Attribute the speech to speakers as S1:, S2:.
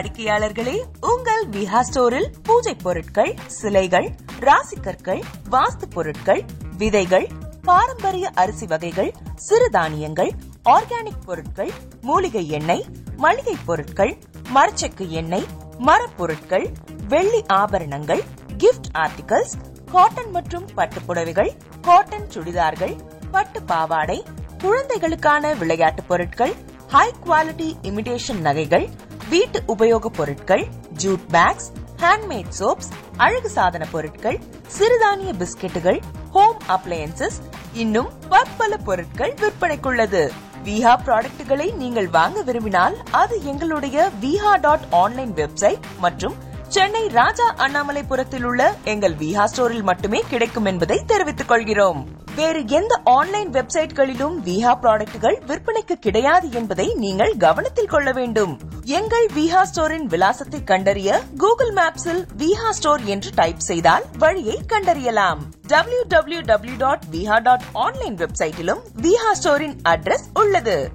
S1: வாடிக்கையாளர்களே, உங்கள் விஹா ஸ்டோரில் பூஜை பொருட்கள், சிலைகள், ராசிக்கற்கள், வாஸ்து பொருட்கள், விதைகள், பாரம்பரிய அரிசி வகைகள், சிறுதானியங்கள், ஆர்கானிக் பொருட்கள், மூலிகை எண்ணெய், மளிகை பொருட்கள், மரச்செக்கு எண்ணெய், மரப்பொருட்கள், வெள்ளி ஆபரணங்கள், கிஃப்ட் ஆர்டிகல்ஸ், காட்டன் மற்றும் பட்டு புடவைகள், காட்டன் சுடிதார்கள், பட்டு பாவாடை, குழந்தைகளுக்கான விளையாட்டு பொருட்கள், ஹை குவாலிட்டி இமிடேஷன் நகைகள், வீட்டு உபயோக பொருட்கள், ஜூட் பேக்ஸ், ஹேண்ட்மேட் சோப்ஸ், அழகு சாதன பொருட்கள், சிறுதானிய பிஸ்கெட்டுகள், ஹோம் அப்ளையன்சஸ், இன்னும் பற்பல பொருட்கள் விற்பனைக்குள்ளது. விஹா ப்ராடக்ட்களை நீங்கள் வாங்க விரும்பினால் அது எங்களுடைய viha.online வெப்சைட் மற்றும் சென்னை ராஜா அண்ணாமலைபுரத்தில் உள்ள எங்கள் விஹா ஸ்டோரில் மட்டுமே கிடைக்கும் என்பதை தெரிவித்துக் கொள்கிறோம். வேறு எந்த ஆன்லைன் வெப்சைட்களிலும் விஹா ப்ராடக்ட்கள் விற்பனைக்கு கிடையாது என்பதை நீங்கள் கவனத்தில் கொள்ள வேண்டும். எங்கள் விஹா ஸ்டோரின் விலாசத்தை கண்டறிய கூகுள் மேப்ஸில் விஹா ஸ்டோர் என்று டைப் செய்தால் வழியை கண்டறியலாம். www.viha.online வெப்சைட்டிலும் விஹா ஸ்டோரின் அட்ரஸ் உள்ளது.